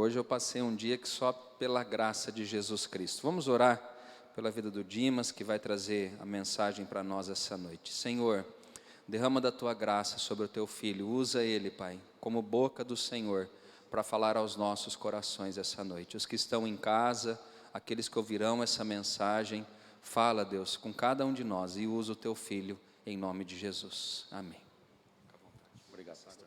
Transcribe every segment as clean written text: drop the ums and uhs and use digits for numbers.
Hoje eu passei um dia que só pela graça de Jesus Cristo. Vamos orar pela vida do Dimas, que vai trazer a mensagem para nós essa noite. Senhor, derrama da tua graça sobre o teu filho. Usa ele, Pai, como boca do Senhor, para falar aos nossos corações essa noite. Os que estão em casa, aqueles que ouvirão essa mensagem, fala, Deus, com cada um de nós e usa o teu filho em nome de Jesus. Amém. Obrigado, pastor.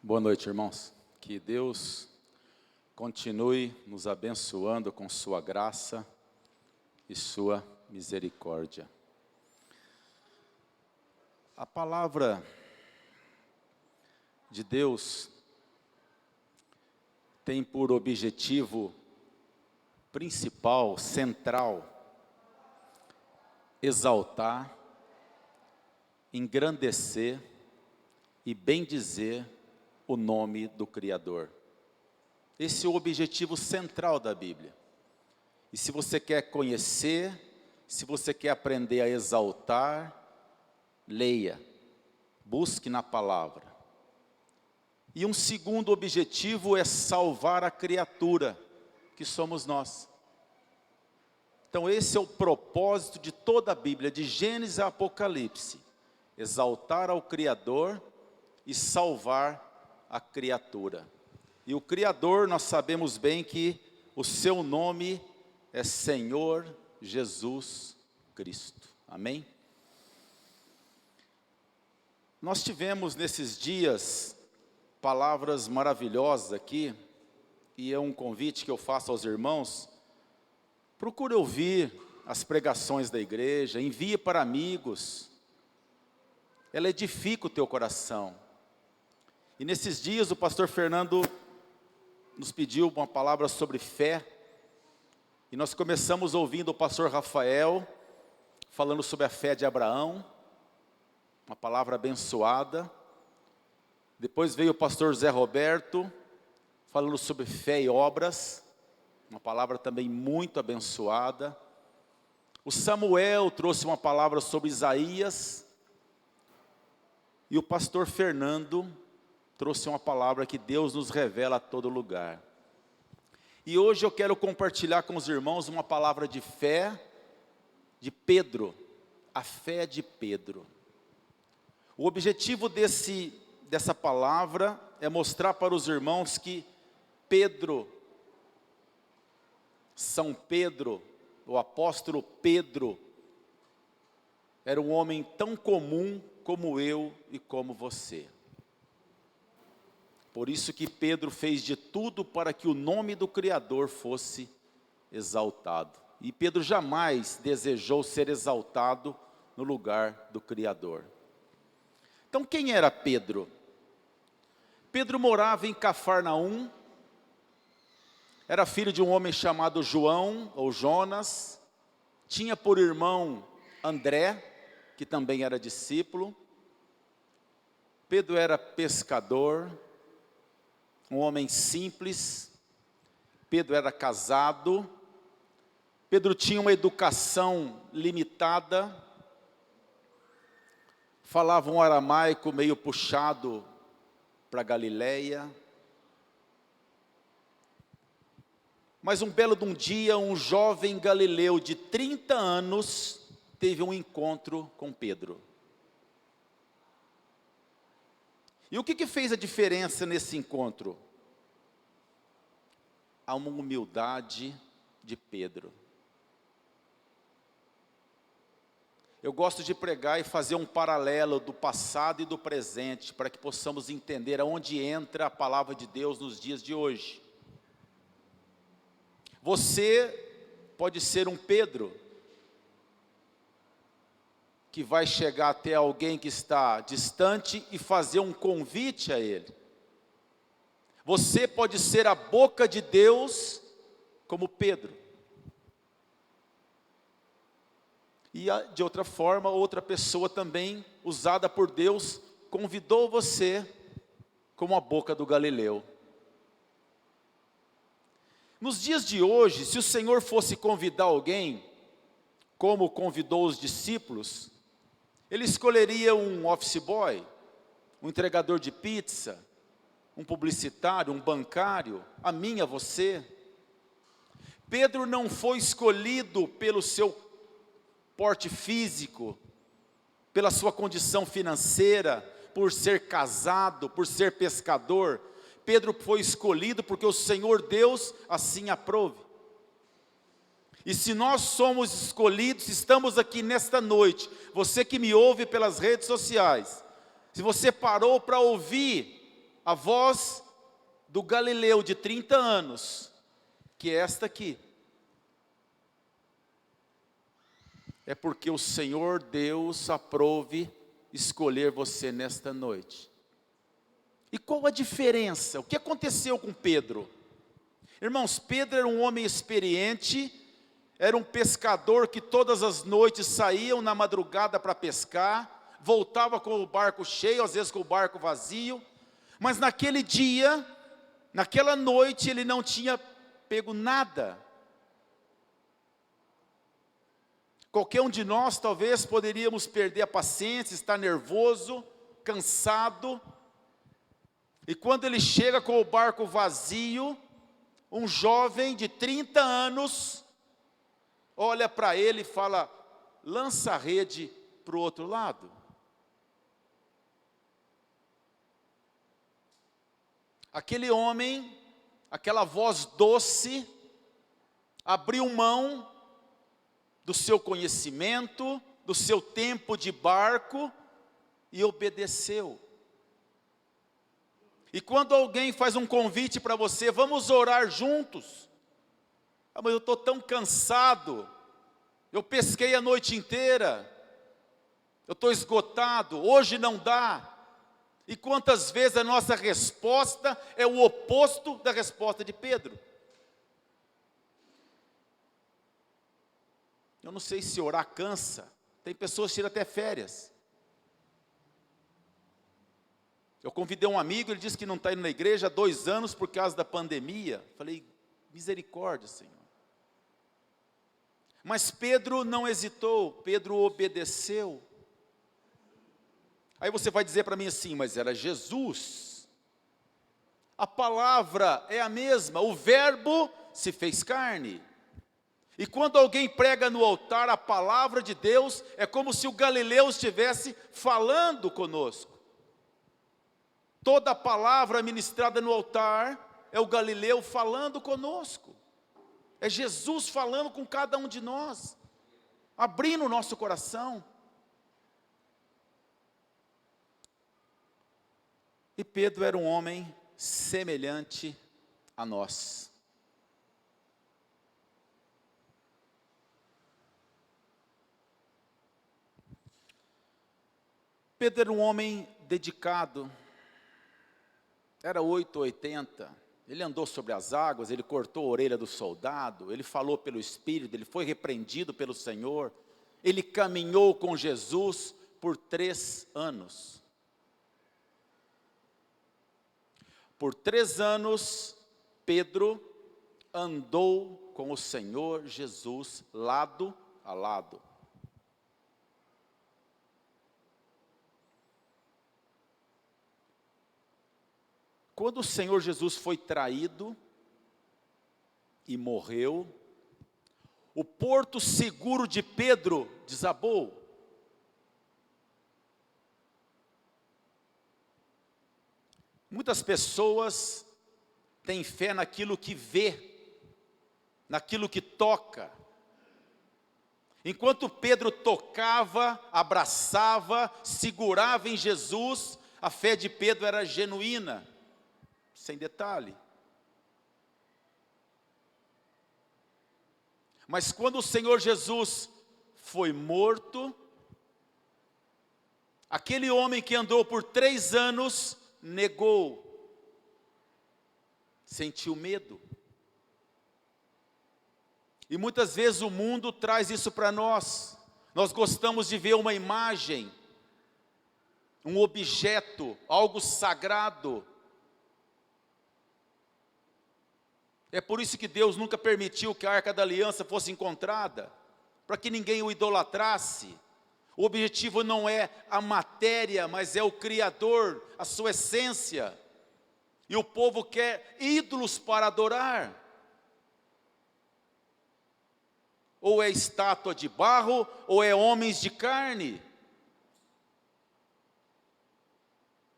Boa noite, irmãos. Que Deus continue nos abençoando com sua graça e sua misericórdia. A palavra de Deus tem por objetivo principal, central, exaltar, engrandecer e bendizer o nome do Criador. Esse é o objetivo central da Bíblia. E se você quer conhecer, se você quer aprender a exaltar, leia, busque na palavra. E um segundo objetivo é salvar a criatura, que somos nós. Então esse é o propósito de toda a Bíblia, de Gênesis a Apocalipse. Exaltar ao Criador e salvar a criatura. E o Criador, nós sabemos bem que o seu nome é Senhor Jesus Cristo. Amém? Nós tivemos nesses dias palavras maravilhosas aqui, e é um convite que eu faço aos irmãos. Procure ouvir as pregações da igreja, envie para amigos. Ela edifica o teu coração. E nesses dias o pastor Fernando nos pediu uma palavra sobre fé. E nós começamos ouvindo o pastor Rafael falando sobre a fé de Abraão. Uma palavra abençoada. Depois veio o pastor Zé Roberto falando sobre fé e obras. Uma palavra também muito abençoada. O Samuel trouxe uma palavra sobre Isaías. E o pastor Fernando trouxe uma palavra que Deus nos revela a todo lugar. E hoje eu quero compartilhar com os irmãos uma palavra de fé de Pedro. A fé de Pedro. O objetivo dessa palavra é mostrar para os irmãos que Pedro, São Pedro, o apóstolo Pedro, era um homem tão comum como eu e como você. Por isso que Pedro fez de tudo para que o nome do Criador fosse exaltado. E Pedro jamais desejou ser exaltado no lugar do Criador. Então quem era Pedro? Pedro morava em Cafarnaum, era filho de um homem chamado João ou Jonas, tinha por irmão André, que também era discípulo. Pedro era pescador, um homem simples. Pedro era casado. Pedro tinha uma educação limitada. Falava um aramaico meio puxado para Galileia. Mas um belo de um dia, um jovem galileu de 30 anos teve um encontro com Pedro. E o que fez a diferença nesse encontro? Há uma humildade de Pedro. Eu gosto de pregar e fazer um paralelo do passado e do presente, para que possamos entender aonde entra a palavra de Deus nos dias de hoje. Você pode ser um Pedro, que vai chegar até alguém que está distante e fazer um convite a ele. Você pode ser a boca de Deus, como Pedro. E de outra forma, outra pessoa também, usada por Deus, convidou você, como a boca do Galileu. Nos dias de hoje, se o Senhor fosse convidar alguém, como convidou os discípulos, Ele escolheria um office boy, um entregador de pizza, um publicitário, um bancário, a mim, a você. Pedro não foi escolhido pelo seu porte físico, pela sua condição financeira, por ser casado, por ser pescador. Pedro foi escolhido porque o Senhor Deus assim aprove. E se nós somos escolhidos, estamos aqui nesta noite, você que me ouve pelas redes sociais, se você parou para ouvir a voz do Galileu de 30 anos, que é esta aqui, é porque o Senhor Deus aprove escolher você nesta noite. E qual a diferença? O que aconteceu com Pedro? Irmãos, Pedro era um homem experiente, era um pescador que todas as noites saíam na madrugada para pescar, voltava com o barco cheio, às vezes com o barco vazio, mas naquele dia, naquela noite, ele não tinha pego nada. Qualquer um de nós talvez poderíamos perder a paciência, estar nervoso, cansado. E quando ele chega com o barco vazio, um jovem de 30 anos, olha para ele e fala, lança a rede para o outro lado. Aquele homem, aquela voz doce, abriu mão do seu conhecimento, do seu tempo de barco e obedeceu. E quando alguém faz um convite para você, vamos orar juntos. Ah, mas eu estou tão cansado, eu pesquei a noite inteira, eu estou esgotado, hoje não dá. E quantas vezes a nossa resposta é o oposto da resposta de Pedro? Eu não sei se orar cansa. Tem pessoas que tiram até férias. Eu convidei um amigo, ele disse que não está indo na igreja há 2 anos por causa da pandemia. Falei, misericórdia, Senhor. Mas Pedro não hesitou, Pedro obedeceu. Aí você vai dizer para mim assim, mas era Jesus. A palavra é a mesma, o verbo se fez carne. E quando alguém prega no altar a palavra de Deus, é como se o Galileu estivesse falando conosco. Toda a palavra ministrada no altar é o Galileu falando conosco. É Jesus falando com cada um de nós, abrindo o nosso coração. E Pedro era um homem semelhante a nós. Pedro era um homem dedicado, era 880, ele andou sobre as águas, ele cortou a orelha do soldado, ele falou pelo Espírito, ele foi repreendido pelo Senhor, ele caminhou com Jesus por 3 anos. Por 3 anos, Pedro andou com o Senhor Jesus lado a lado. Quando o Senhor Jesus foi traído e morreu, o porto seguro de Pedro desabou. Muitas pessoas têm fé naquilo que vê, naquilo que toca. Enquanto Pedro tocava, abraçava, segurava em Jesus, a fé de Pedro era genuína. Sem detalhe. Mas quando o Senhor Jesus foi morto, aquele homem que andou por 3 anos, negou, sentiu medo. E muitas vezes o mundo traz isso para nós. Nós gostamos de ver uma imagem, um objeto, algo sagrado. É por isso que Deus nunca permitiu que a Arca da Aliança fosse encontrada, para que ninguém o idolatrasse. O objetivo não é a matéria, mas é o Criador, a sua essência. E o povo quer ídolos para adorar. Ou é estátua de barro, ou é homens de carne.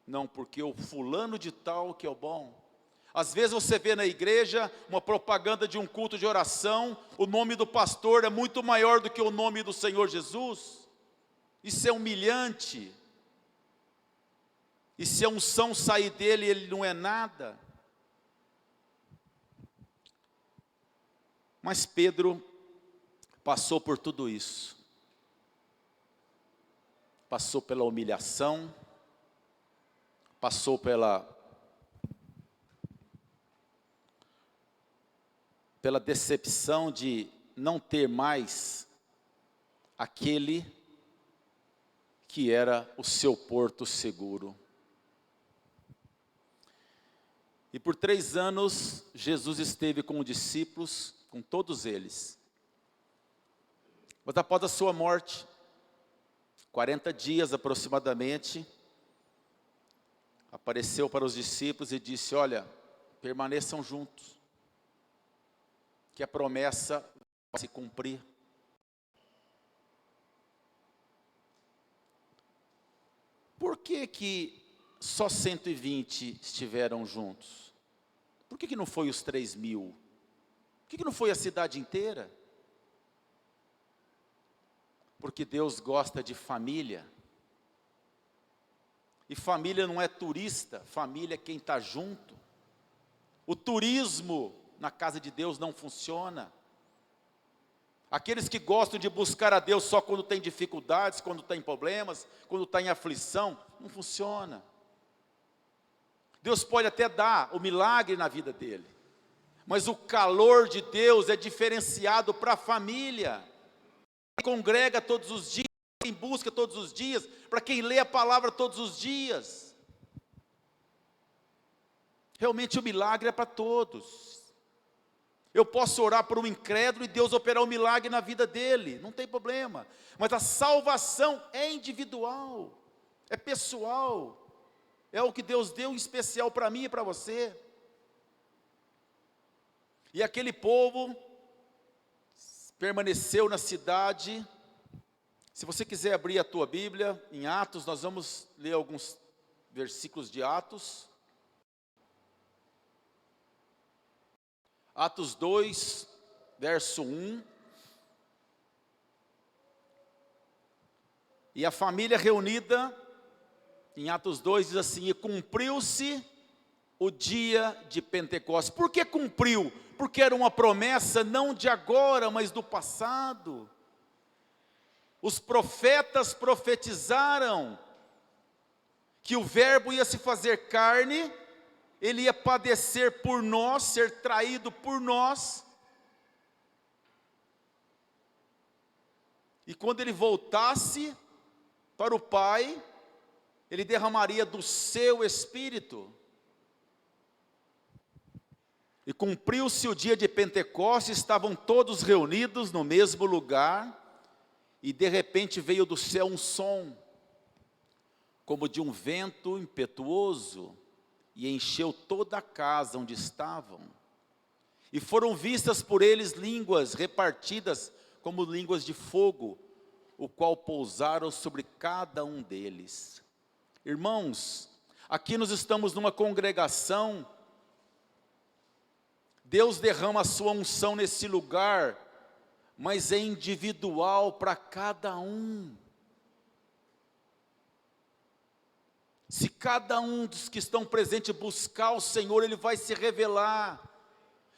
Não, porque o fulano de tal que é o bom. Às vezes você vê na igreja uma propaganda de um culto de oração, o nome do pastor é muito maior do que o nome do Senhor Jesus. Isso é humilhante. E se a unção sair dele, ele não é nada. Mas Pedro passou por tudo isso. Passou pela humilhação, passou pela decepção de não ter mais aquele que era o seu porto seguro. E por 3 anos, Jesus esteve com os discípulos, com todos eles. Mas após a sua morte, 40 dias aproximadamente, apareceu para os discípulos e disse: olha, permaneçam juntos, que a promessa vai se cumprir. Por que só 120 estiveram juntos? Por que não foi os 3.000? Por que não foi a cidade inteira? Porque Deus gosta de família. E família não é turista, família é quem está junto. O turismo na casa de Deus não funciona. Aqueles que gostam de buscar a Deus só quando tem dificuldades, quando tem problemas, quando está em aflição, não funciona. Deus pode até dar o milagre na vida dele, mas o calor de Deus é diferenciado para a família. Quem congrega todos os dias, quem busca todos os dias, para quem lê a palavra todos os dias. Realmente o milagre é para todos. Eu posso orar por um incrédulo e Deus operar um milagre na vida dele, não tem problema. Mas a salvação é individual, é pessoal. É o que Deus deu em especial para mim e para você. E aquele povo permaneceu na cidade. Se você quiser abrir a tua Bíblia, em Atos, nós vamos ler alguns versículos de Atos. Atos 2, verso 1. E a família reunida, em Atos 2, diz assim: e cumpriu-se o dia de Pentecostes. Por que cumpriu? Porque era uma promessa não de agora, mas do passado. Os profetas profetizaram que o verbo ia se fazer carne, ele ia padecer por nós, ser traído por nós. E quando ele voltasse para o Pai, ele derramaria do seu Espírito. E cumpriu-se o dia de Pentecostes, estavam todos reunidos no mesmo lugar, e de repente veio do céu um som, como de um vento impetuoso, e encheu toda a casa onde estavam. E foram vistas por eles línguas repartidas como línguas de fogo, o qual pousaram sobre cada um deles. Irmãos, aqui nós estamos numa congregação. Deus derrama a sua unção nesse lugar, mas é individual para cada um. Se cada um dos que estão presentes buscar o Senhor, Ele vai se revelar.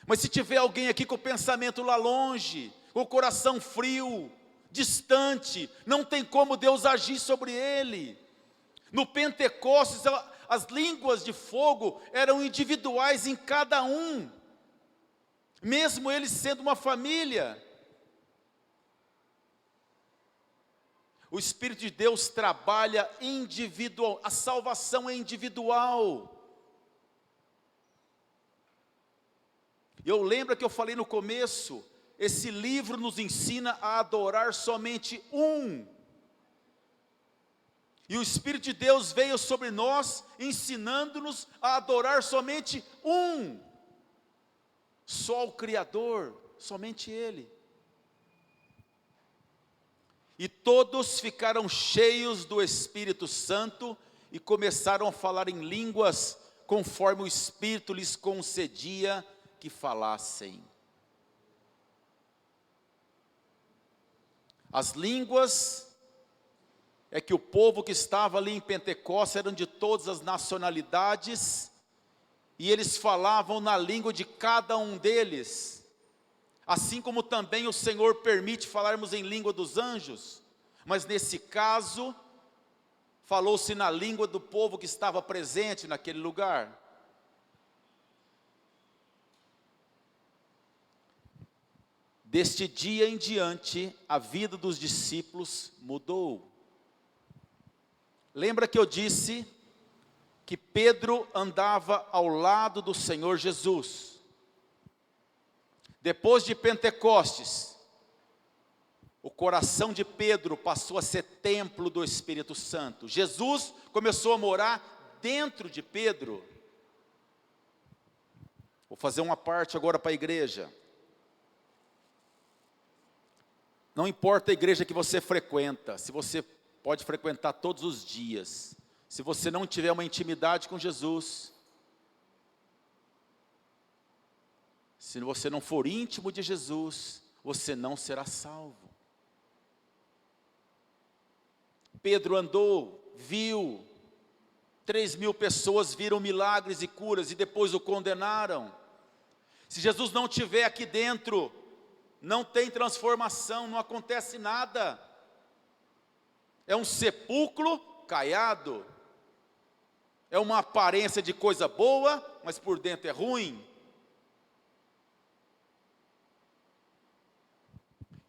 Mas se tiver alguém aqui com o pensamento lá longe, com o coração frio, distante, não tem como Deus agir sobre ele. No Pentecostes, as línguas de fogo eram individuais em cada um, mesmo eles sendo uma família. O Espírito de Deus trabalha individual, a salvação é individual. Eu lembro que eu falei no começo, esse livro nos ensina a adorar somente um. E o Espírito de Deus veio sobre nós, ensinando-nos a adorar somente um, só o Criador, somente Ele. E todos ficaram cheios do Espírito Santo e começaram a falar em línguas, conforme o Espírito lhes concedia que falassem. As línguas é que o povo que estava ali em Pentecostes eram de todas as nacionalidades, e eles falavam na língua de cada um deles, assim como também o Senhor permite falarmos em língua dos anjos, mas nesse caso, falou-se na língua do povo que estava presente naquele lugar. Deste dia em diante, a vida dos discípulos mudou. Lembra que eu disse que Pedro andava ao lado do Senhor Jesus. Depois de Pentecostes, o coração de Pedro passou a ser templo do Espírito Santo. Jesus começou a morar dentro de Pedro. Vou fazer uma parte agora para a igreja. Não importa a igreja que você frequenta, se você pode frequentar todos os dias, se você não tiver uma intimidade com Jesus, se você não for íntimo de Jesus, você não será salvo. Pedro andou, viu, 3.000 pessoas viram milagres e curas e depois o condenaram. Se Jesus não estiver aqui dentro, não tem transformação, não acontece nada. É um sepulcro caiado. É uma aparência de coisa boa, mas por dentro é ruim.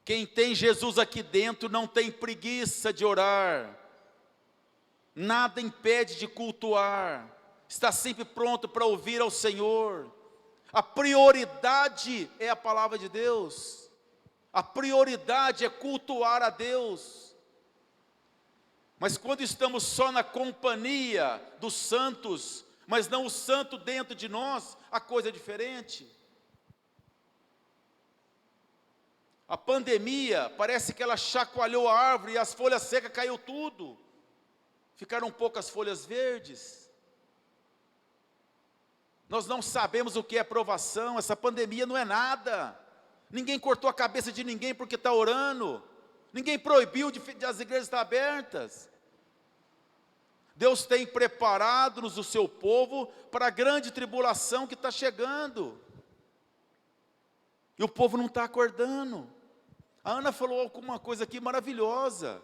Quem tem Jesus aqui dentro não tem preguiça de orar. Nada impede de cultuar. Está sempre pronto para ouvir ao Senhor. A prioridade é a palavra de Deus. A prioridade é cultuar a Deus. Mas quando estamos só na companhia dos santos, mas não o santo dentro de nós, a coisa é diferente. A pandemia, parece que ela chacoalhou a árvore e as folhas secas caiu tudo. Ficaram poucas folhas verdes. Nós não sabemos o que é provação, essa pandemia não é nada. Ninguém cortou a cabeça de ninguém porque está orando. Ninguém proibiu de as igrejas estar abertas. Deus tem preparado-nos, o seu povo, para a grande tribulação que está chegando. E o povo não está acordando. A Ana falou alguma coisa aqui maravilhosa.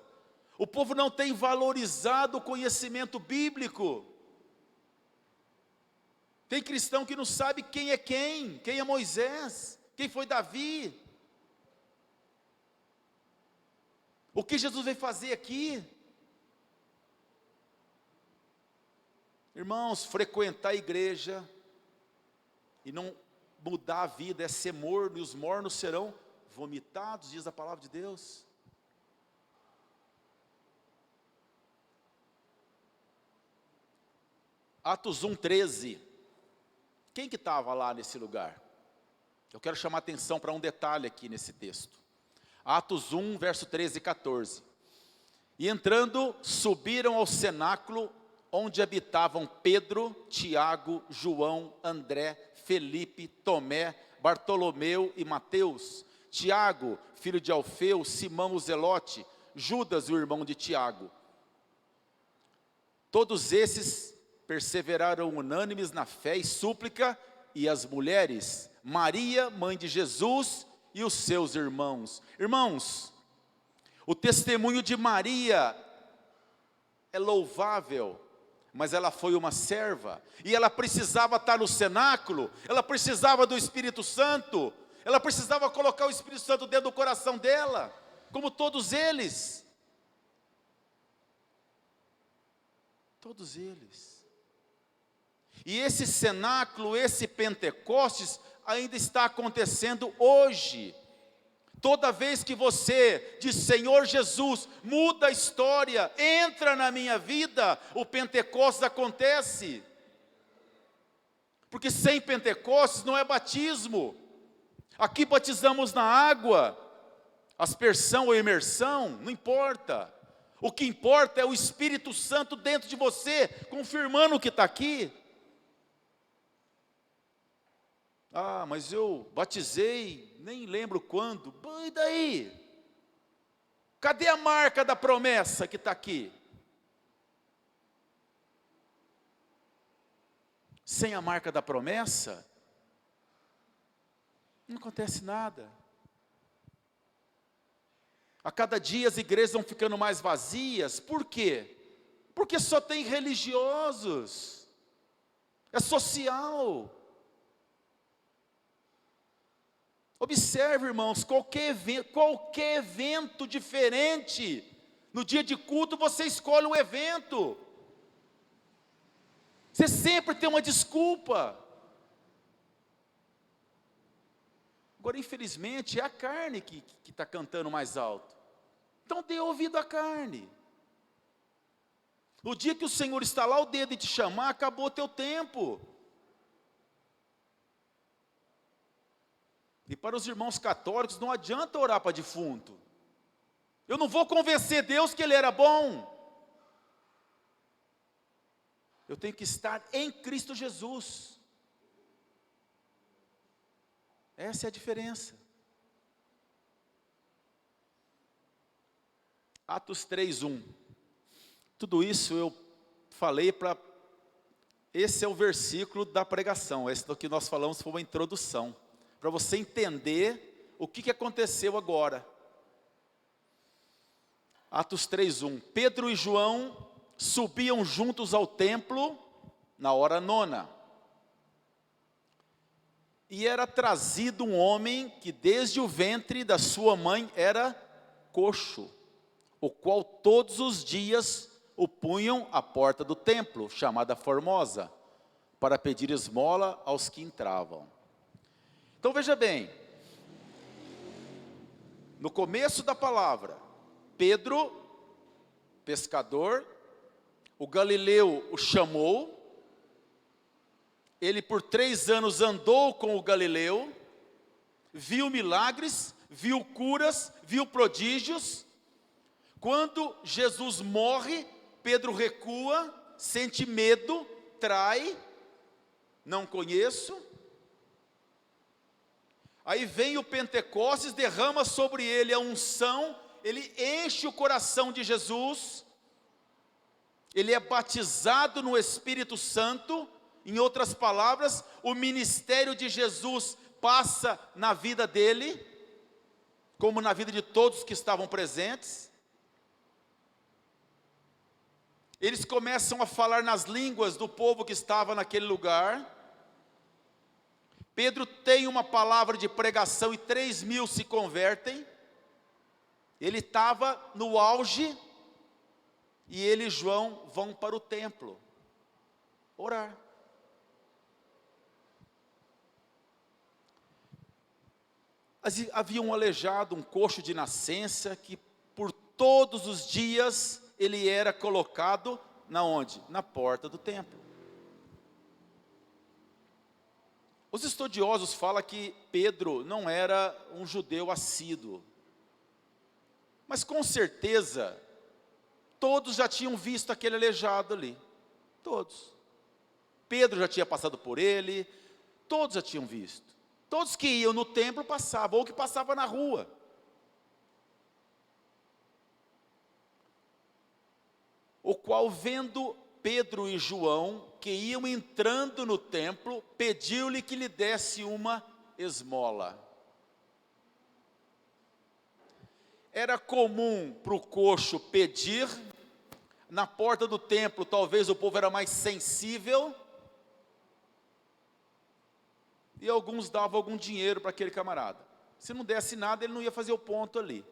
O povo não tem valorizado o conhecimento bíblico. Tem cristão que não sabe quem é Moisés, quem foi Davi. O que Jesus veio fazer aqui? Irmãos, frequentar a igreja e não mudar a vida é ser morno, e os mornos serão vomitados, diz a palavra de Deus. Atos 1:13. Quem que estava lá nesse lugar? Eu quero chamar a atenção para um detalhe aqui nesse texto. Atos 1, verso 13 e 14. E entrando, subiram ao cenáculo, onde habitavam Pedro, Tiago, João, André, Felipe, Tomé, Bartolomeu e Mateus, Tiago, filho de Alfeu, Simão o Zelote, Judas, o irmão de Tiago. Todos esses perseveraram unânimes na fé e súplica, e as mulheres, Maria, mãe de Jesus, e os seus irmãos. Irmãos, o testemunho de Maria é louvável, mas ela foi uma serva, e ela precisava estar no cenáculo, ela precisava do Espírito Santo, ela precisava colocar o Espírito Santo dentro do coração dela, como todos eles. Todos eles. E esse cenáculo, esse Pentecostes, ainda está acontecendo hoje. Toda vez que você diz, Senhor Jesus, muda a história, entra na minha vida, o Pentecostes acontece. Porque sem Pentecostes não é batismo. Aqui batizamos na água, aspersão ou imersão, não importa. O que importa é o Espírito Santo dentro de você, confirmando o que está aqui. Ah, mas eu batizei, nem lembro quando. E daí? Cadê a marca da promessa que está aqui? Sem a marca da promessa, não acontece nada. A cada dia as igrejas vão ficando mais vazias. Por quê? Porque só tem religiosos. É social. Observe, irmãos, qualquer evento diferente, no dia de culto você escolhe um evento. Você sempre tem uma desculpa. Agora, infelizmente, é a carne que está cantando mais alto. Então, dê ouvido à carne. No dia que o Senhor estalar o dedo e te chamar, acabou o teu tempo. E para os irmãos católicos, não adianta orar para defunto. Eu não vou convencer Deus que Ele era bom. Eu tenho que estar em Cristo Jesus. Essa é a diferença. Atos 3:1. Tudo isso eu falei para... Esse é o versículo da pregação. Esse do que nós falamos foi uma introdução. Para você entender o que aconteceu agora. Atos 3:1. Pedro e João subiam juntos ao templo na hora nona. E era trazido um homem que desde o ventre da sua mãe era coxo, o qual todos os dias o punham à porta do templo, chamada Formosa, para pedir esmola aos que entravam. Então veja bem, no começo da palavra, Pedro, pescador, o Galileu o chamou, ele por 3 anos andou com o Galileu, viu milagres, viu curas, viu prodígios. Quando Jesus morre, Pedro recua, sente medo, trai, não conheço. Aí vem o Pentecostes, derrama sobre ele a unção, ele enche o coração de Jesus, ele é batizado no Espírito Santo. Em outras palavras, o ministério de Jesus passa na vida dele, como na vida de todos que estavam presentes. Eles começam a falar nas línguas do povo que estava naquele lugar. Pedro tem uma palavra de pregação e 3.000 se convertem. Ele estava no auge, e ele e João vão para o templo orar. Havia um aleijado, um coxo de nascença, que por todos os dias ele era colocado na onde? Na porta do templo. Os estudiosos falam que Pedro não era um judeu assíduo, mas com certeza todos já tinham visto aquele aleijado ali, todos. Pedro já tinha passado por ele, todos já tinham visto. Todos que iam no templo passavam, ou que passavam na rua. O qual, vendo Pedro e João, que iam entrando no templo, pediu-lhe que lhe desse uma esmola. Era comum para o coxo pedir, na porta do templo talvez o povo era mais sensível, e alguns davam algum dinheiro para aquele camarada. Se não desse nada, ele não ia fazer o ponto ali.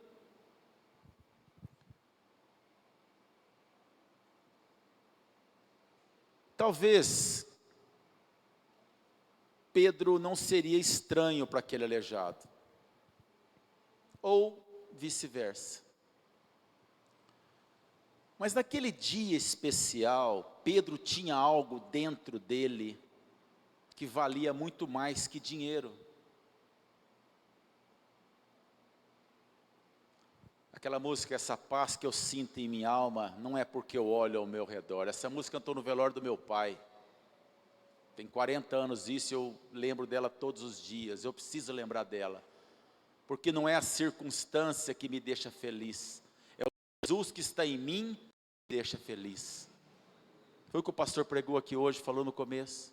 Talvez Pedro não seria estranho para aquele aleijado. ou vice-versa. Mas naquele dia especial, Pedro tinha algo dentro dele que valia muito mais que dinheiro. Aquela música, essa paz que eu sinto em minha alma, não é porque eu olho ao meu redor. Essa música cantou no velório do meu pai. Tem 40 anos isso, eu lembro dela todos os dias. Eu preciso lembrar dela. Porque não é a circunstância que me deixa feliz. É o Jesus que está em mim que me deixa feliz. Foi o que o pastor pregou aqui hoje, falou no começo.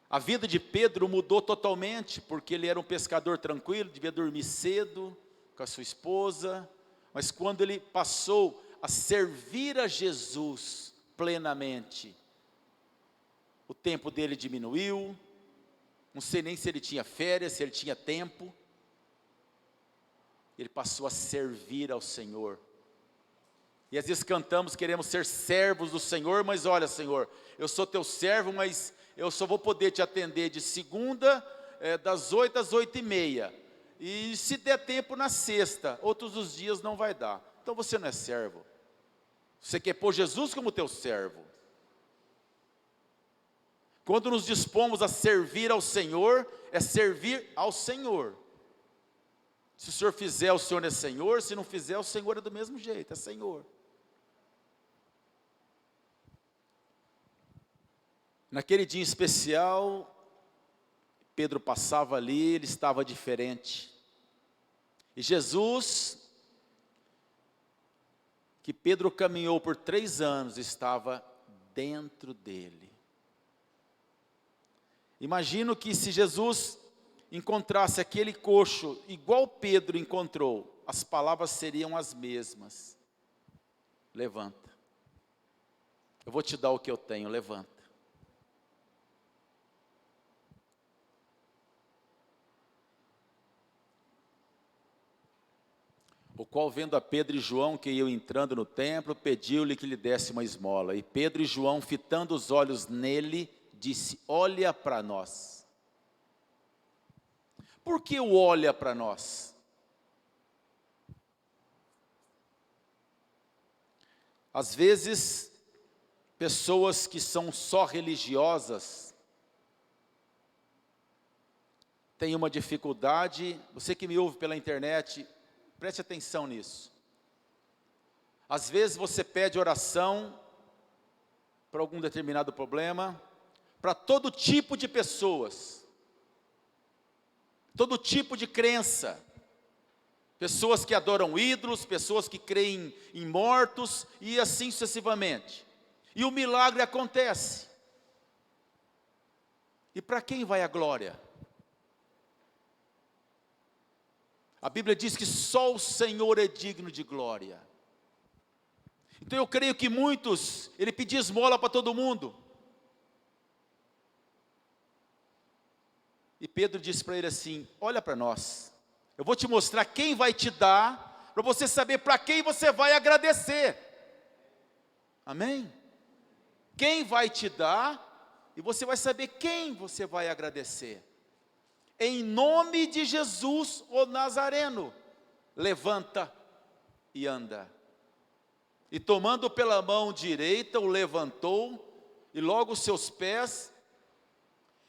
A vida de Pedro mudou totalmente, porque ele era um pescador tranquilo, devia dormir cedo com a sua esposa, mas quando ele passou a servir a Jesus plenamente, o tempo dele diminuiu, não sei nem se ele tinha férias, se ele tinha tempo, ele passou a servir ao Senhor. E às vezes cantamos, queremos ser servos do Senhor, mas olha, Senhor, eu sou teu servo, mas eu só vou poder te atender de segunda, das 8 às 8h30. E se der tempo na sexta, outros os dias não vai dar. Então você não é servo. Você quer pôr Jesus como teu servo. Quando nos dispomos a servir ao Senhor, é servir ao Senhor. Se o Senhor fizer, o Senhor é Senhor. Se não fizer, o Senhor é do mesmo jeito, é Senhor. Naquele dia especial, Pedro passava ali, ele estava diferente. E Jesus, que Pedro caminhou por 3 anos, estava dentro dele. Imagino que se Jesus encontrasse aquele coxo, igual Pedro encontrou, as palavras seriam as mesmas. Levanta. Eu vou te dar o que eu tenho, levanta. O qual, vendo a Pedro e João que iam entrando no templo, pediu-lhe que lhe desse uma esmola. E Pedro e João, fitando os olhos nele, disse: olha para nós. Por que o olha para nós? Às vezes, pessoas que são só religiosas, têm uma dificuldade. Você que me ouve pela internet, preste atenção nisso. Às vezes você pede oração para algum determinado problema, para todo tipo de pessoas, todo tipo de crença, pessoas que adoram ídolos, pessoas que creem em mortos e assim sucessivamente. E o milagre acontece. E para quem vai a glória? A Bíblia diz que só o Senhor é digno de glória. Então eu creio que muitos, ele pedia esmola para todo mundo. E Pedro disse para ele assim: olha para nós, eu vou te mostrar quem vai te dar, para você saber para quem você vai agradecer. Amém? Quem vai te dar, e você vai saber quem você vai agradecer. Em nome de Jesus, o Nazareno, levanta e anda. E tomando pela mão direita, o levantou, e logo os seus pés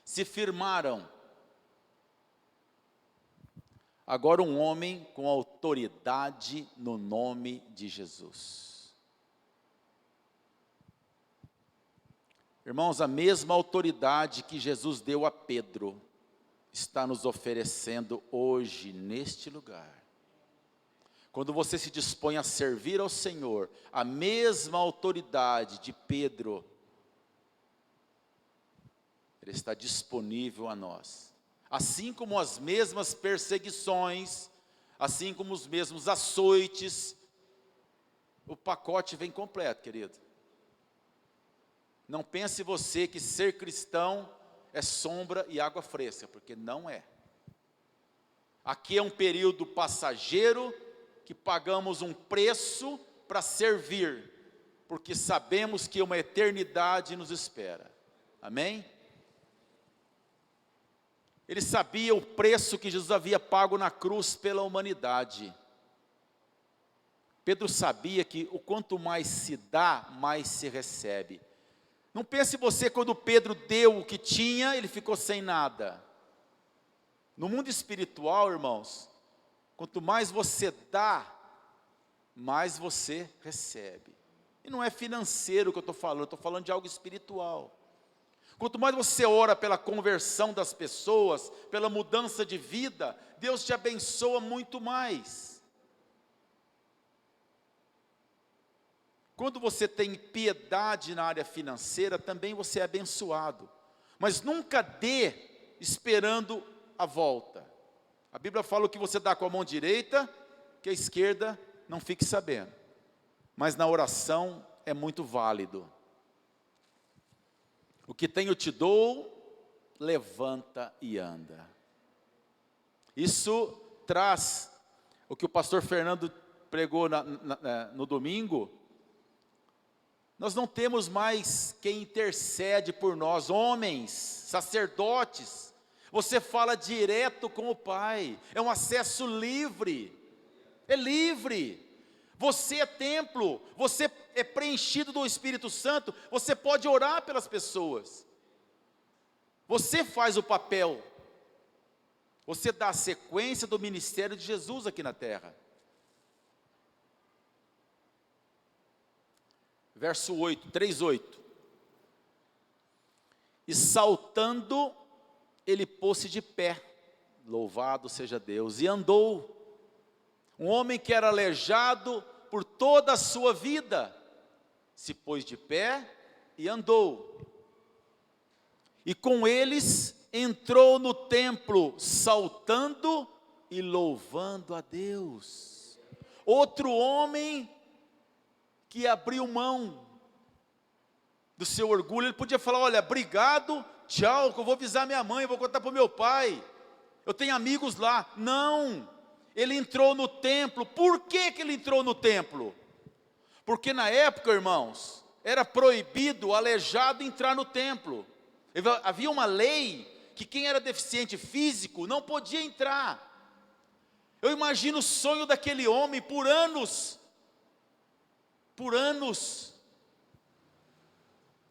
se firmaram. Agora um homem com autoridade no nome de Jesus. Irmãos, a mesma autoridade que Jesus deu a Pedro, está nos oferecendo hoje neste lugar. Quando você se dispõe a servir ao Senhor, a mesma autoridade de Pedro, ele está disponível a nós. Assim como as mesmas perseguições, assim como os mesmos açoites, o pacote vem completo, querido. Não pense você que ser cristão é sombra e água fresca, porque não é. Aqui é um período passageiro, que pagamos um preço para servir, porque sabemos que uma eternidade nos espera. Amém? Ele sabia o preço que Jesus havia pago na cruz pela humanidade. Pedro sabia que o quanto mais se dá, mais se recebe. Não pense você, quando Pedro deu o que tinha, ele ficou sem nada. No mundo espiritual, irmãos, quanto mais você dá, mais você recebe. E não é financeiro que eu estou falando de algo espiritual. Quanto mais você ora pela conversão das pessoas, pela mudança de vida, Deus te abençoa muito mais. Quando você tem piedade na área financeira, também você é abençoado. Mas nunca dê esperando a volta. A Bíblia fala que você dá com a mão direita, que a esquerda não fique sabendo. Mas na oração é muito válido. O que tenho te dou, levanta e anda. Isso traz o que o pastor Fernando pregou no domingo. Nós não temos mais quem intercede por nós, homens, sacerdotes. Você fala direto com o Pai, é um acesso livre, é livre. Você é templo, você é preenchido do Espírito Santo, você pode orar pelas pessoas. Você faz o papel, você dá a sequência do ministério de Jesus aqui na terra. Verso 8, 3:8. E saltando, ele pôs-se de pé, louvado seja Deus, e andou. Um homem que era aleijado por toda a sua vida, se pôs de pé e andou. E com eles entrou no templo, saltando e louvando a Deus. Outro homem que abriu mão do seu orgulho, ele podia falar: olha, obrigado, tchau, que eu vou avisar minha mãe, vou contar para o meu pai, eu tenho amigos lá. Não, ele entrou no templo. Por que ele entrou no templo? Porque na época, irmãos, era proibido o aleijado entrar no templo. Havia uma lei que quem era deficiente físico não podia entrar. Eu imagino o sonho daquele homem por anos,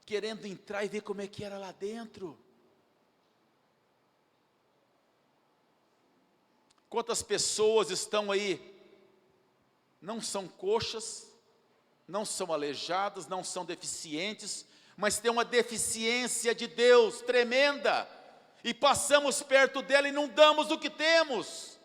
querendo entrar e ver como é que era lá dentro. Quantas pessoas estão aí, não são coxas, não são aleijadas, não são deficientes, mas têm uma deficiência de Deus tremenda, e passamos perto dela e não damos o que temos.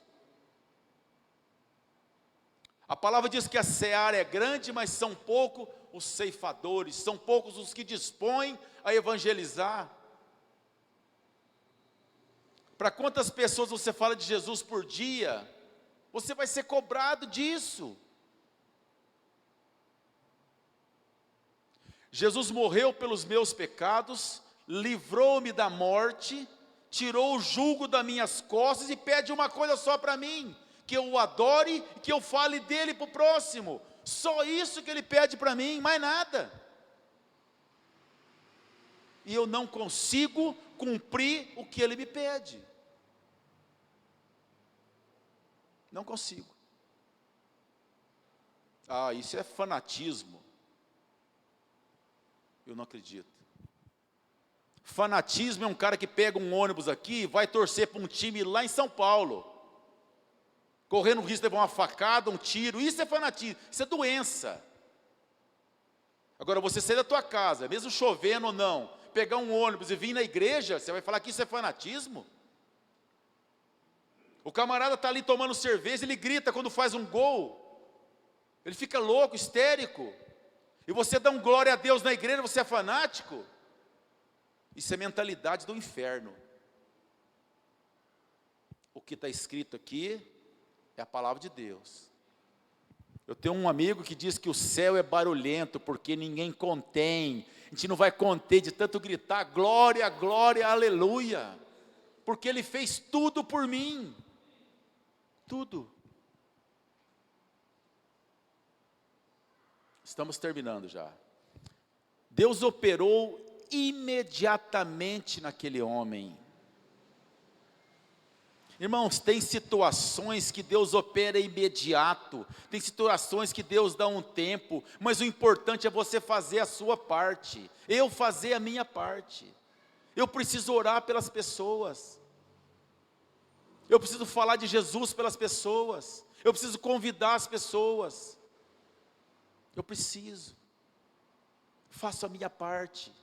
A palavra diz que a seara é grande, mas são poucos os ceifadores, são poucos os que dispõem a evangelizar. Para quantas pessoas você fala de Jesus por dia, você vai ser cobrado disso. Jesus morreu pelos meus pecados, livrou-me da morte, tirou o jugo das minhas costas e pede uma coisa só para mim: que eu o adore e que eu fale dele para o próximo. Só isso que ele pede para mim, mais nada. E eu não consigo cumprir o que ele me pede. Não consigo. Ah, isso é fanatismo. Eu não acredito. Fanatismo é um cara que pega um ônibus aqui e vai torcer para um time lá em São Paulo, correndo o risco de levar uma facada, um tiro. Isso é fanatismo, isso é doença. Agora, você sair da tua casa, mesmo chovendo ou não, pegar um ônibus e vir na igreja, você vai falar que isso é fanatismo? O camarada está ali tomando cerveja, ele grita quando faz um gol, ele fica louco, histérico, e você dá um glória a Deus na igreja, você é fanático? Isso é mentalidade do inferno. O que está escrito aqui é a palavra de Deus. Eu tenho um amigo que diz que o céu é barulhento, porque ninguém contém. A gente não vai conter de tanto gritar, glória, glória, aleluia, porque ele fez tudo por mim. Tudo. Estamos terminando já. Deus operou imediatamente naquele homem. Irmãos, tem situações que Deus opera imediato, tem situações que Deus dá um tempo, mas o importante é você fazer a sua parte, eu fazer a minha parte. Eu preciso orar pelas pessoas, eu preciso falar de Jesus pelas pessoas, eu preciso convidar as pessoas, eu preciso, faço a minha parte.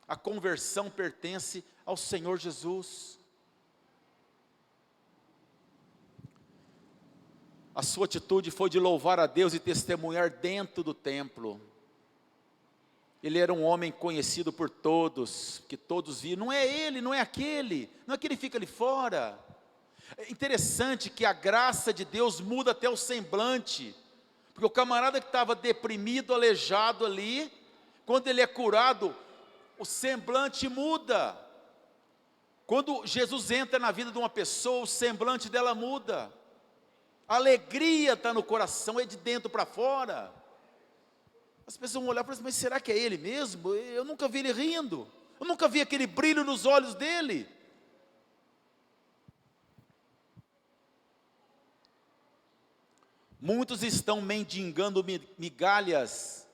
A conversão pertence ao Senhor Jesus. A sua atitude foi de louvar a Deus e testemunhar dentro do templo. Ele era um homem conhecido por todos, que todos viam. Não é ele, não é aquele, não é que ele fica ali fora. É interessante que a graça de Deus muda até o semblante, porque o camarada que estava deprimido, aleijado ali, quando ele é curado, o semblante muda. Quando Jesus entra na vida de uma pessoa, o semblante dela muda. A alegria está no coração, é de dentro para fora. As pessoas vão olhar e falar assim, mas será que é ele mesmo? Eu nunca vi ele rindo, eu nunca vi aquele brilho nos olhos dele. Muitos estão mendigando migalhas,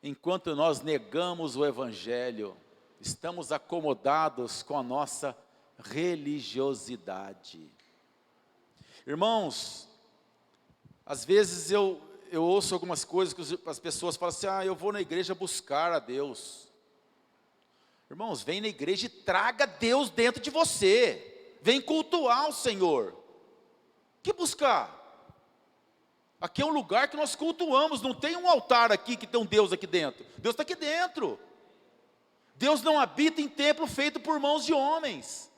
enquanto nós negamos o Evangelho, estamos acomodados com a nossa religiosidade. Irmãos, às vezes eu ouço algumas coisas que as pessoas falam assim, eu vou na igreja buscar a Deus. Irmãos, vem na igreja e traga Deus dentro de você, vem cultuar o Senhor. Que buscar? Aqui é um lugar que nós cultuamos, não tem um altar aqui que tem um Deus aqui dentro. Deus está aqui dentro. Deus não habita em templo feito por mãos de homens.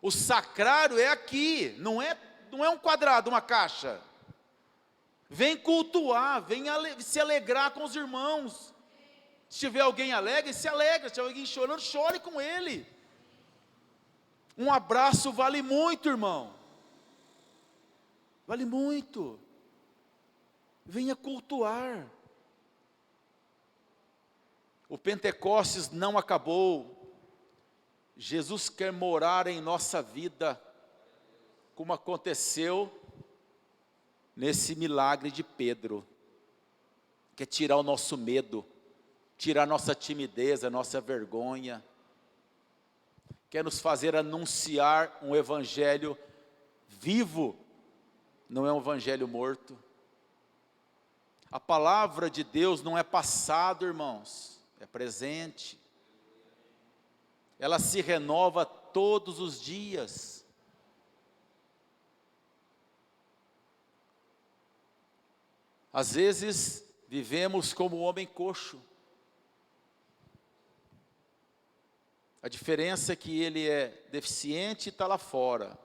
O sacrário é aqui, não é um quadrado, uma caixa. Vem cultuar, vem se alegrar com os irmãos. Se tiver alguém alegre, se alegra. Se tiver alguém chorando, chore com ele. Um abraço vale muito, irmão. Vale muito. Venha cultuar. O Pentecostes não acabou. Jesus quer morar em nossa vida, como aconteceu nesse milagre de Pedro. Quer tirar o nosso medo, tirar a nossa timidez, a nossa vergonha. Quer nos fazer anunciar um evangelho vivo, não é um evangelho morto. A palavra de Deus não é passado, irmãos, é presente. Ela se renova todos os dias. Às vezes, vivemos como o homem coxo. A diferença é que ele é deficiente e está lá fora.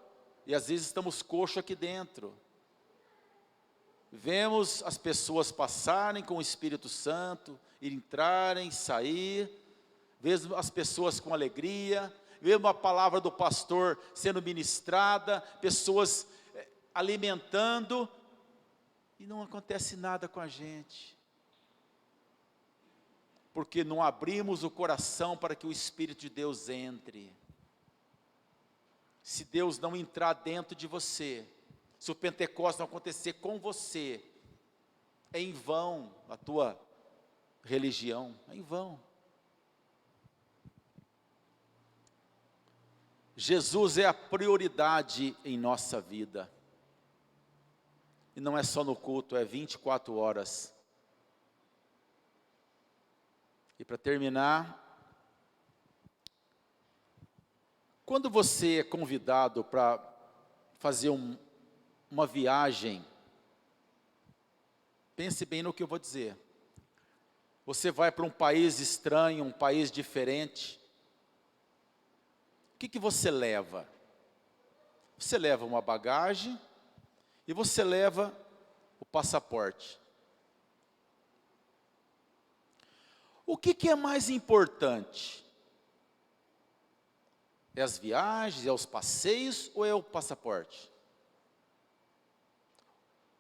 E às vezes estamos coxo aqui dentro. Vemos as pessoas passarem com o Espírito Santo, entrarem, sair. Vemos as pessoas com alegria, vemos a palavra do pastor sendo ministrada, pessoas alimentando, e não acontece nada com a gente, porque não abrimos o coração para que o Espírito de Deus entre. Se Deus não entrar dentro de você, se o Pentecostes não acontecer com você, é em vão a tua religião, é em vão. Jesus é a prioridade em nossa vida. E não é só no culto, é 24 horas. E para terminar, quando você é convidado para fazer uma viagem, pense bem no que eu vou dizer. Você vai para um país estranho, um país diferente. O que você leva? Você leva uma bagagem e você leva o passaporte. O que é mais importante? É as viagens, é os passeios ou é o passaporte?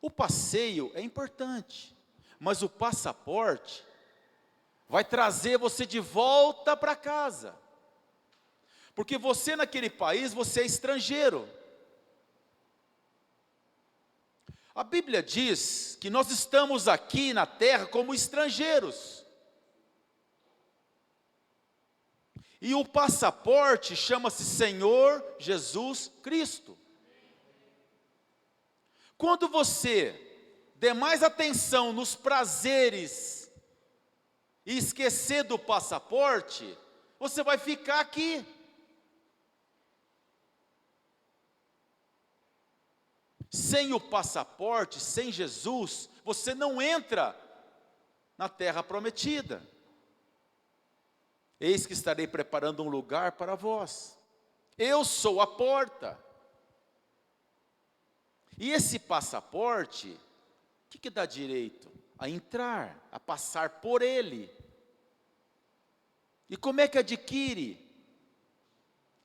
O passeio é importante, mas o passaporte vai trazer você de volta para casa. Porque você naquele país, você é estrangeiro. A Bíblia diz que nós estamos aqui na terra como estrangeiros. E o passaporte chama-se Senhor Jesus Cristo. Quando você der mais atenção nos prazeres e esquecer do passaporte, você vai ficar aqui. Sem o passaporte, sem Jesus, você não entra na terra prometida. Eis que estarei preparando um lugar para vós. Eu sou a porta. E esse passaporte, o que dá direito? A entrar, a passar por ele. E como é que adquire?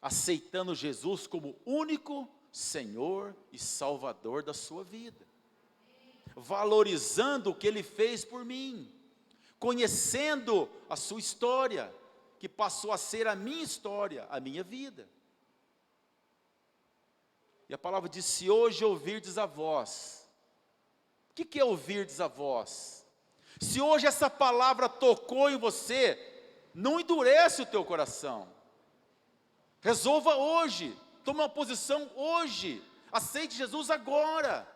Aceitando Jesus como único Senhor e Salvador da sua vida. Valorizando o que Ele fez por mim. Conhecendo a sua história, que passou a ser a minha história, a minha vida. E a palavra diz, se hoje ouvirdes a voz. O que é ouvirdes a voz? Se hoje essa palavra tocou em você, não endurece o teu coração. Resolva hoje, tome uma posição hoje, aceite Jesus agora.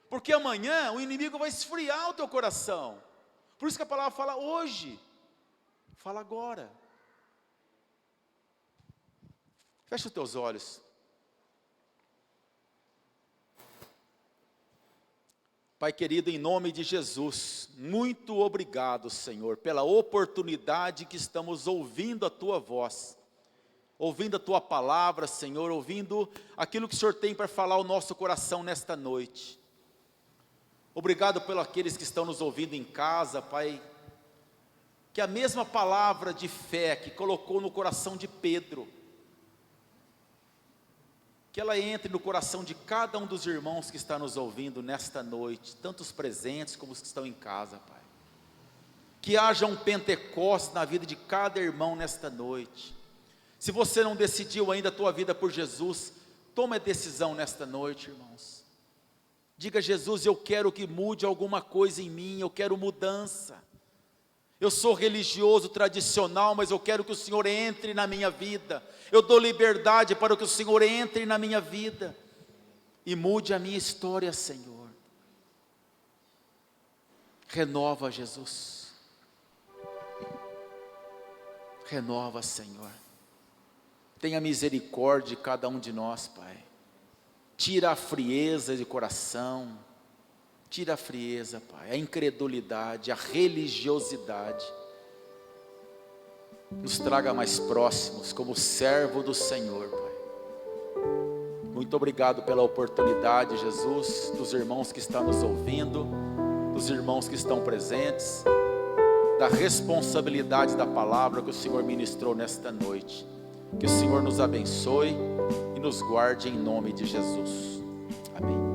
Porque amanhã o inimigo vai esfriar o teu coração. Por isso que a palavra fala hoje, fala agora. Fecha os teus olhos. Pai querido, em nome de Jesus, muito obrigado, Senhor, pela oportunidade que estamos ouvindo a Tua voz, ouvindo a Tua palavra, Senhor, ouvindo aquilo que o Senhor tem para falar ao nosso coração nesta noite. Obrigado pelos aqueles que estão nos ouvindo em casa, Pai, que a mesma palavra de fé que colocou no coração de Pedro, que ela entre no coração de cada um dos irmãos que está nos ouvindo nesta noite, tanto os presentes como os que estão em casa, Pai. Que haja um Pentecostes na vida de cada irmão nesta noite. Se você não decidiu ainda a tua vida por Jesus, tome a decisão nesta noite, irmãos. Diga, Jesus, eu quero que mude alguma coisa em mim, eu quero mudança. Eu sou religioso, tradicional, mas eu quero que o Senhor entre na minha vida. Eu dou liberdade para que o Senhor entre na minha vida e mude a minha história, Senhor. Renova, Jesus. Renova, Senhor. Tenha misericórdia de cada um de nós, Pai. Tira a frieza de coração. Tira a frieza, Pai, a incredulidade, a religiosidade. Nos traga mais próximos, como servo do Senhor, Pai. Muito obrigado pela oportunidade, Jesus, dos irmãos que estão nos ouvindo, dos irmãos que estão presentes, da responsabilidade da palavra que o Senhor ministrou nesta noite. Que o Senhor nos abençoe e nos guarde em nome de Jesus. Amém.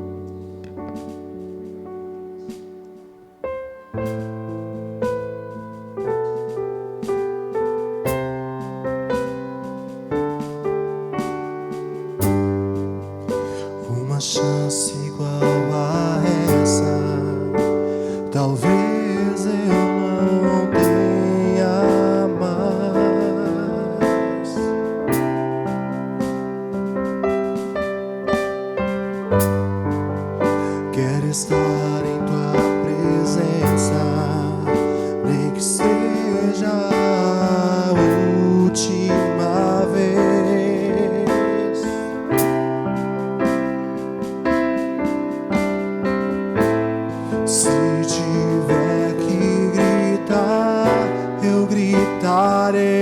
Uma chance igual a essa, talvez eu não tenha mais. Quero estar em tua presença, nem que seja a última vez. Se tiver que gritar, eu gritarei.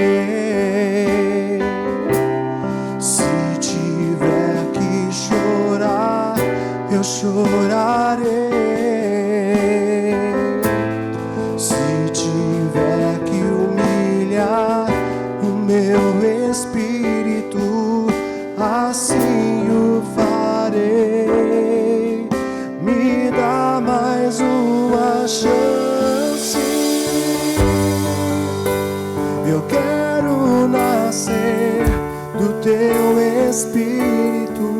Se tiver que chorar, eu chorarei. Se tiver que humilhar o meu espírito, assim o farei. Me dá mais uma chance. Eu quero nascer do teu Espírito.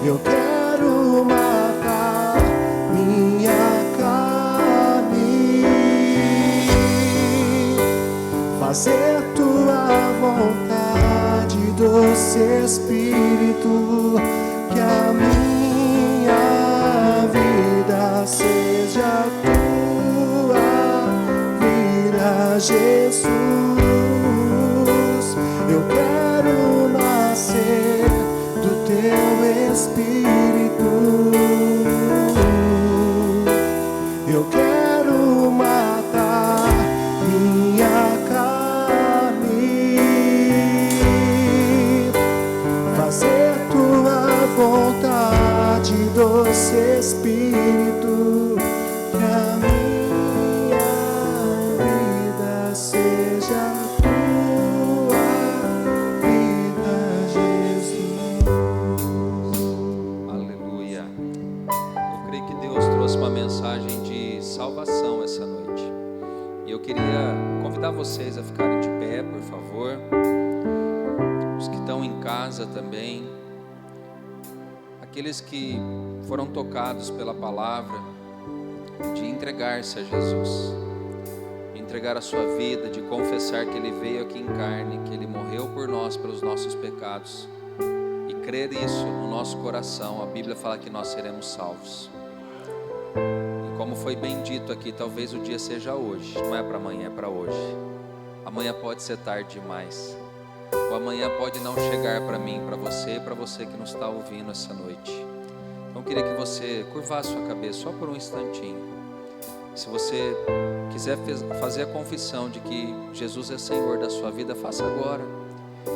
Eu quero matar minha carne, fazer tua vontade, doce Espírito, que a minha vida seja tua vida, Jesus. Eu quero nascer do teu Espírito. Eu quero matar minha carne, fazer tua vontade, doce Espírito, que a minha vida seja tua vida, Jesus. Aleluia. Eu creio que Deus trouxe uma mensagem de salvação essa noite. E eu queria convidar vocês a ficarem de pé, por favor. Os que estão em casa também. Aqueles que foram tocados pela palavra, de entregar-se a Jesus, de entregar a sua vida, de confessar que Ele veio aqui em carne, que Ele morreu por nós, pelos nossos pecados, e crer isso no nosso coração. A Bíblia fala que nós seremos salvos. E como foi bem dito aqui, talvez o dia seja hoje, não é para amanhã, é para hoje. Amanhã pode ser tarde demais. O amanhã pode não chegar para mim, para você que nos está ouvindo essa noite. Então eu queria que você curvasse sua cabeça só por um instantinho. Se você quiser fazer a confissão de que Jesus é Senhor da sua vida, faça agora.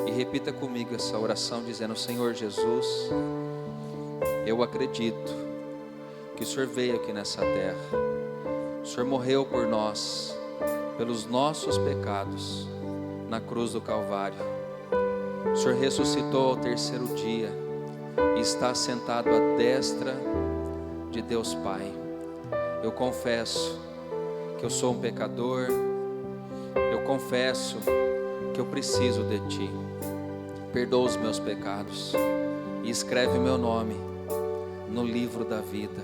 E repita comigo essa oração dizendo: Senhor Jesus, eu acredito que o Senhor veio aqui nessa terra. O Senhor morreu por nós, pelos nossos pecados, na cruz do Calvário. O Senhor ressuscitou ao terceiro dia e está sentado à destra de Deus Pai. Eu confesso que eu sou um pecador. Eu confesso que eu preciso de Ti. Perdoa os meus pecados e escreve o meu nome no livro da vida.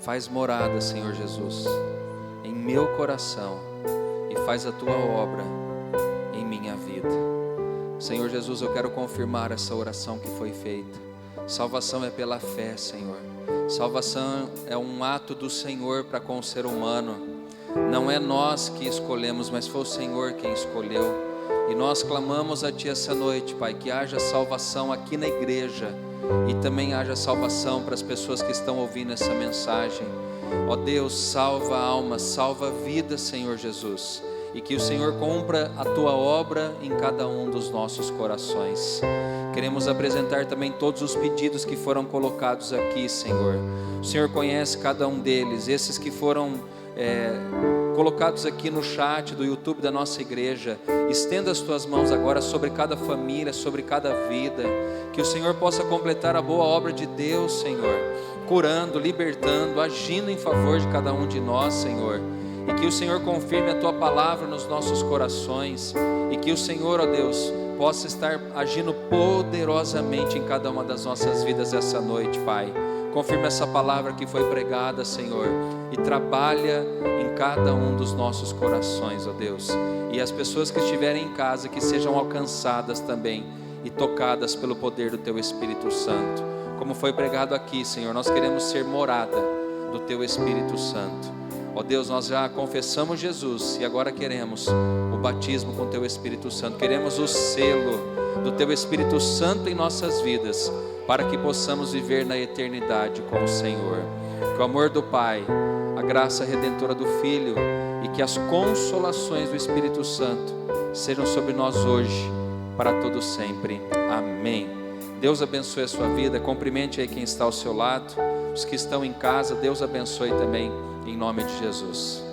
Faz morada, Senhor Jesus, em meu coração e faz a Tua obra em minha vida. Senhor Jesus, eu quero confirmar essa oração que foi feita. Salvação é pela fé, Senhor. Salvação é um ato do Senhor para com o ser humano. Não é nós que escolhemos, mas foi o Senhor quem escolheu. E nós clamamos a Ti essa noite, Pai, que haja salvação aqui na igreja e também haja salvação para as pessoas que estão ouvindo essa mensagem. Ó Deus, salva a alma, salva a vida, Senhor Jesus. E que o Senhor cumpra a Tua obra em cada um dos nossos corações. Queremos apresentar também todos os pedidos que foram colocados aqui, Senhor. O Senhor conhece cada um deles, esses que foram colocados aqui no chat do YouTube da nossa igreja. Estenda as Tuas mãos agora sobre cada família, sobre cada vida. Que o Senhor possa completar a boa obra de Deus, Senhor, curando, libertando, agindo em favor de cada um de nós, Senhor. E que o Senhor confirme a Tua palavra nos nossos corações. E que o Senhor, ó Deus, possa estar agindo poderosamente em cada uma das nossas vidas essa noite, Pai. Confirma essa palavra que foi pregada, Senhor, e trabalha em cada um dos nossos corações, ó Deus. E as pessoas que estiverem em casa, que sejam alcançadas também e tocadas pelo poder do Teu Espírito Santo. Como foi pregado aqui, Senhor, nós queremos ser morada do Teu Espírito Santo. Ó Deus, nós já confessamos Jesus e agora queremos o batismo com Teu Espírito Santo. Queremos o selo do Teu Espírito Santo em nossas vidas, para que possamos viver na eternidade com o Senhor. Que o amor do Pai, a graça redentora do Filho e que as consolações do Espírito Santo sejam sobre nós hoje, para todo sempre. Amém. Deus abençoe a sua vida. Cumprimente aí quem está ao seu lado. Os que estão em casa, Deus abençoe também, em nome de Jesus.